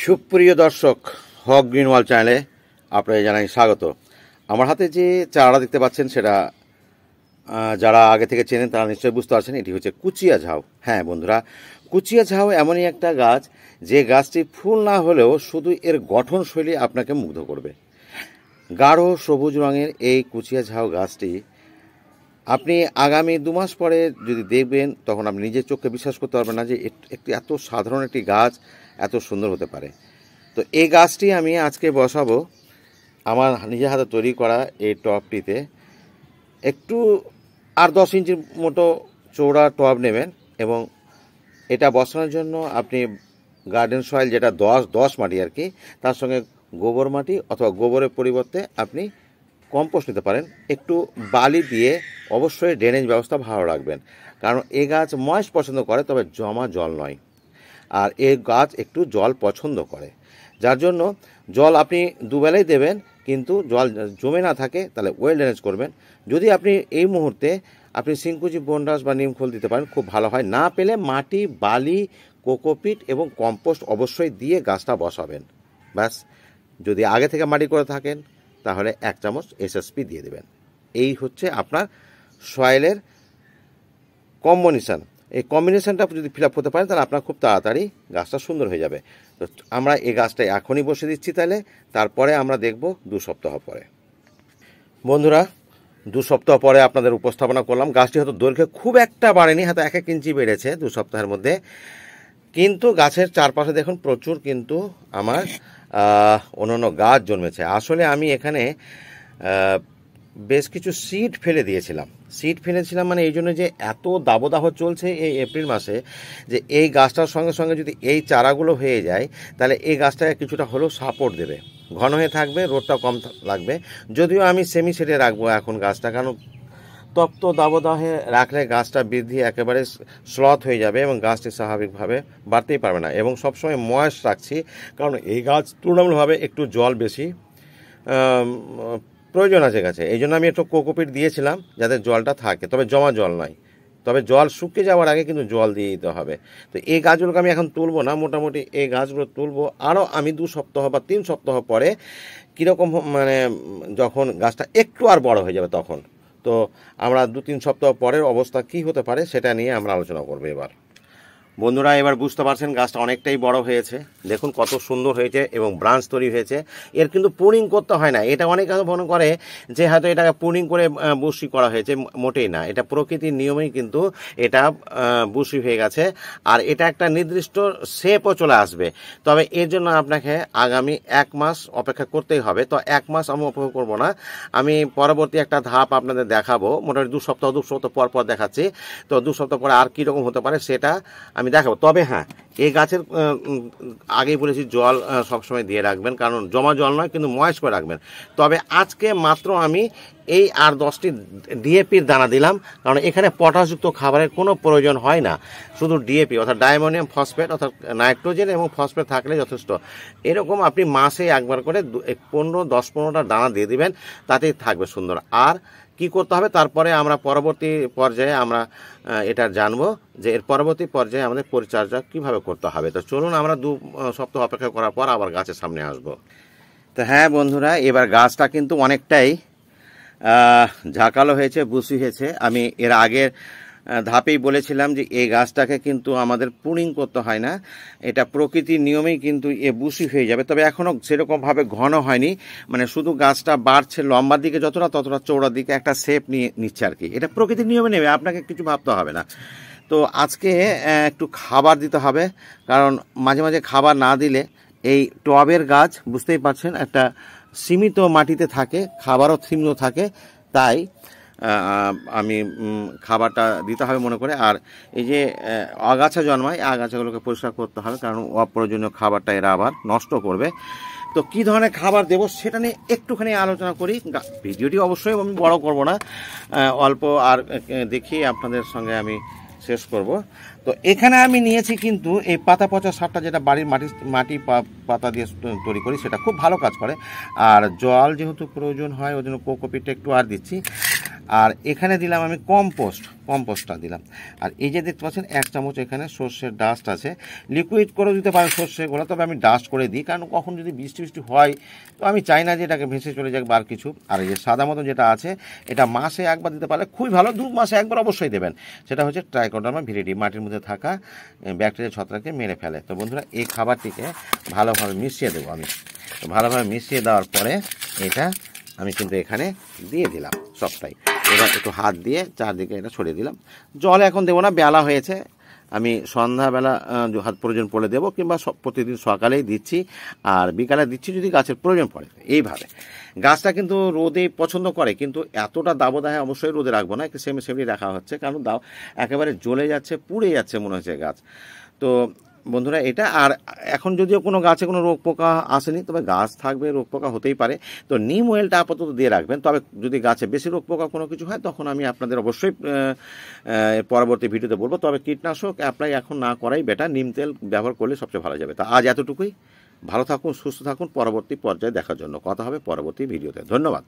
সুপ্রিয় দর্শক, হক green world চ্যানেলে আপনাদের জানাই স্বাগত। আমার হাতে যে চারাটা দেখতে পাচ্ছেন সেটা যারা আগে থেকে চেনেন তারা নিশ্চয়ই বুঝতে পারছেন, এটি হচ্ছে কুচিয়া ঝাউ। হ্যাঁ বন্ধুরা, কুচিয়া ঝাউ এমনই একটা গাছ যে গাছটি ফুল না হলেও শুধু এর গঠনশৈলী আপনাকে মুগ্ধ করবে। গাঢ় সবুজ রঙের এই কুচিয়া ঝাউ গাছটি আপনি আগামী 2 মাস পরে যদি দেখবেন তখন আপনি নিজের চোখে বিশ্বাস করতে পারবেন না যে একটি এত সাধারণ একটি গাছ এত সুন্দর হতে পারে। তো এই গাছটি আমি আজকে বসাবো আমার নিজের হাতে তৈরি করা এই টবটিতে। একটু 8-10 ইঞ্চির মতো চৌড়া টব নেবেন এবং এটা বসানোর জন্য আপনি গার্ডেন সয়েল, যেটা 10 মাটি আর কি, তার সঙ্গে গোবর মাটি অথবা গোবরের পরিবর্তে আপনি কম্পোস্ট নিতে পারেন। একটু বালি দিয়ে অবশ্যই ড্রেনেজ ব্যবস্থা ভালো রাখবেন, কারণ এই গাছ ময়েস্ট পছন্দ করে, তবে জমা জল নয়। আর এই গাছ একটু জল পছন্দ করে, যার জন্য জল আপনি দুবেলাই দেবেন, কিন্তু জল জমে না থাকে তাহলে ওয়েল ড্রেনেজ করবেন। যদি আপনি এই মুহূর্তে আপনি সিংকুচি বনডাস বা নিমখোল দিতে পারেন, খুব ভালো হয়। না পেলে মাটি, বালি, কোকোপিট এবং কম্পোস্ট অবশ্যই দিয়ে গাছটা বসাবেন। ব্যাস, যদি আগে থেকে মাটি করে থাকেন তাহলে 1 চামচ এসএসপি দিয়ে দেবেন। এই হচ্ছে আপনার সয়েলের কম্বিনেশান। এই কম্বিনেশানটা যদি ফিল আপ করতে পারেন তাহলে আপনার খুব তাড়াতাড়ি গাছটা সুন্দর হয়ে যাবে। তো আমরা এই গাছটা এখনই বসে দিচ্ছি, তাহলে তারপরে আমরা দেখব 2 সপ্তাহ পরে। বন্ধুরা, 2 সপ্তাহ পরে আপনাদের উপস্থাপনা করলাম। গাছটি হয়তো দৈর্ঘ্যে খুব একটা বাড়েনি, হয়তো 1 ইঞ্চি বেড়েছে 2 সপ্তাহের মধ্যে, কিন্তু গাছের চারপাশে দেখুন প্রচুর কিন্তু আমার অন্যান্য গাছ জন্মেছে। আসলে আমি এখানে বেশ কিছু সিড ফেলে দিয়েছিলাম। সিড ফেলেছিলাম মানে এই জন্য যে এত দাবদাহ চলছে এই এপ্রিল মাসে, যে এই গাছটার সঙ্গে সঙ্গে যদি এই চারাগুলো হয়ে যায় তাহলে এই গাছটাকে কিছুটা হলেও সাপোর্ট দেবে, ঘন হয়ে থাকবে, রোদটা কম লাগবে। যদিও আমি সেমি শেডে রাখবো এখন গাছটা, কারণ তপ্ত দাবদাহে রাখলে গাছটা বৃদ্ধি একেবারে স্লথ হয়ে যাবে এবং গাছটি স্বাভাবিকভাবে বাড়তেই পারবে না। এবং সবসময় ময়েস্ট রাখছি, কারণ এই গাছ তুলনামূলকভাবে একটু জল বেশি প্রয়োজন আছে গাছে। এই জন্য আমি একটু কোকোপিট দিয়েছিলাম যাতে জলটা থাকে, তবে জমা জল নয়, তবে জল শুকিয়ে যাওয়ার আগে কিন্তু জল দিয়ে দিতে হবে। তো এই গাছগুলোকে আমি এখন তুলবো না, মোটামুটি এই গাছগুলো তুলবো আরও আমি 2 সপ্তাহ বা 3 সপ্তাহ পরে। কীরকম মানে যখন গাছটা একটু আর বড় হয়ে যাবে তখন। তো আমরা 2-3 সপ্তাহ পরের অবস্থা কি হতে পারে সেটা নিয়ে আমরা আলোচনা করবো এবার। বন্ধুরা, এবার বুঝতে পারছেন গাছটা অনেকটাই বড় হয়েছে, দেখুন কত সুন্দর হয়েছে এবং ব্রাঞ্চ তৈরি হয়েছে। এর কিন্তু প্রুনিং করতে হয় না। এটা অনেকে মনে করে যে হয়তো এটাকে প্রুনিং করে বুশি করা হয়েছে, মোটেই না। এটা প্রকৃতির নিয়মেই কিন্তু এটা বুশি হয়ে গেছে, আর এটা একটা নির্দিষ্ট শেপও চলে আসবে। তবে এর জন্য আপনাকে আগামী 1 মাস অপেক্ষা করতেই হবে। তো 1 মাস আমি অপেক্ষা করবো না, আমি পরবর্তী একটা ধাপ আপনাদের দেখাবো। মোটামুটি 2 সপ্তাহ পর পর দেখাচ্ছি। তো 2 সপ্তাহ পরে আর কীরকম হতে পারে সেটা আমি দেখাবো। তবে হ্যাঁ, এই গাছের আগেই বলেছি জল সবসময় দিয়ে রাখবেন, কারণ জমা জল নয় কিন্তু ময়েস্ট করে রাখবেন। তবে আজকে মাত্র আমি এই 8-10টি ডিএপির দানা দিলাম, কারণ এখানে পটাশযুক্ত খাবারের কোনো প্রয়োজন হয় না, শুধু ডিএপি অর্থাৎ ডাইমোনিয়াম ফসফেট অর্থাৎ নাইট্রোজেন এবং ফসফেট থাকলে যথেষ্ট। এরকম আপনি মাসে একবার করে 10-15টা দানা দিয়ে দিবেন, তাতেই থাকবে সুন্দর। আর কি করতে হবে তারপরে আমরা পরবর্তী পর্যায়ে আমরা এটা জানবো যে এর পরবর্তী পর্যায়ে আমাদের পরিচর্যা কিভাবে করতে হবে। তো চলুন আমরা 2 সপ্তাহ অপেক্ষা করার পর আবার গাছের সামনে আসব। তো হ্যাঁ বন্ধুরা, এবার গাছটা কিন্তু অনেকটাই ঝাঁকালো হয়েছে, বুশি হয়েছে। আমি এর আগের ধাপেই বলেছিলাম যে এই গাছটাকে কিন্তু আমাদের প্রুনিং করতে হয় না, এটা প্রকৃতির নিয়মেই কিন্তু এ বুশি হয়ে যাবে। তবে এখনও সেরকমভাবে ঘন হয়নি, মানে শুধু গাছটা বাড়ছে, লম্বার দিকে যতটা ততটা চৌড়ার দিকে একটা শেপ নিচ্ছে আর কি। এটা প্রকৃতির নিয়মে নেবে, আপনাকে কিছু ভাবতে হবে না। তো আজকে একটু খাবার দিতে হবে, কারণ মাঝে মাঝে খাবার না দিলে এই টবের গাছ বুঝতেই পারছেন একটা সীমিত মাটিতে থাকে, খাবারও সীমিত থাকে, তাই আমি খাবারটা দিতে হবে মনে করে। আর এই যে আগাছা জন্মায়, আগাছাগুলোকে পরিষ্কার করতে হবে, কারণ অপ্রয়োজনীয় খাবারটা এরা আবার নষ্ট করবে। তো কী ধরনের খাবার দেবো সেটা নিয়ে একটুখানি আলোচনা করি। ভিডিওটি অবশ্যই আমি বড় করব না, অল্প আর দেখিয়ে আপনাদের সঙ্গে আমি শেষ করব। তো এখানে আমি নিয়েছি কিন্তু এই পাতা পচা সারটা, যেটা বাড়ির মাটি পাতা দিয়ে তৈরি করি, সেটা খুব ভালো কাজ করে। আর জল যেহেতু প্রয়োজন হয় ওই জন্য কোকোপিটটা একটু আর দিচ্ছি। আর এখানে দিলাম আমি কম্পোস্টটা দিলাম। আর এই যে দেখতে পাচ্ছেন 1 চামচ এখানে সর্ষের ডাস্ট আছে, লিকুইড করে দিতে পারেন সর্ষেগুলো, তবে আমি ডাস্ট করে দিই, কারণ কখন যদি বৃষ্টি হয় তো আমি চাই না যে এটাকে ভেসে চলে যাক বার কিছু। আর এই যে সাদা মতো যেটা আছে, এটা মাসে একবার দিতে পারলে খুবই ভালো, 2 মাসে একবার অবশ্যই দেবেন। সেটা হচ্ছে ট্রাইকোডার্মা ভিরিডি, মাটির মধ্যে থাকা ব্যাকটেরিয়া ছত্রাককে মেরে ফেলে। তো বন্ধুরা এই খাবারটিকে ভালোভাবে মিশিয়ে দেবো আমি। তো ভালোভাবে মিশিয়ে দেওয়ার পরে এটা আমি কিন্তু এখানে দিয়ে দিলাম সবটাই। এবার একটু হাত দিয়ে চারদিকে এটা ছড়িয়ে দিলাম। জল এখন দেবো না, বেলা হয়েছে, আমি সন্ধ্যাবেলা হাত প্রয়োজন পড়লে দেবো, কিংবা প্রতিদিন সকালেই দিচ্ছি আর বিকালে দিচ্ছি যদি গাছের প্রয়োজন পড়ে। এইভাবে গাছটা কিন্তু রোদে পছন্দ করে, কিন্তু এতটা দাবদাহে অবশ্যই রোদে রাখবো না, একটু সেমি রাখা হচ্ছে, কারণ দাও একেবারে জ্বলে যাচ্ছে, পুড়ে যাচ্ছে মনে হচ্ছে গাছ। তো বন্ধুরা এটা, আর এখন যদিও কোনো গাছে কোনো রোগ পোকা আসেনি, তবে গাছ থাকবে, রোগ পোকা হতেই পারে। তো নিম অয়েলটা আপাতত দিয়ে রাখবেন, তবে যদি গাছে বেশি রোগ পোকা কোনো কিছু হয় তখন আমি আপনাদের অবশ্যই পরবর্তী ভিডিওতে বলবো। তবে কীটনাশক অ্যাপ্লাই এখন না করাই বেটার, নিম তেল ব্যবহার করলে সবচেয়ে ভালো যাবে। তা আজ এতটুকুই, ভালো থাকুন, সুস্থ থাকুন, পরবর্তী পর্যায়ে দেখার জন্য কথা হবে পরবর্তী ভিডিওতে। ধন্যবাদ।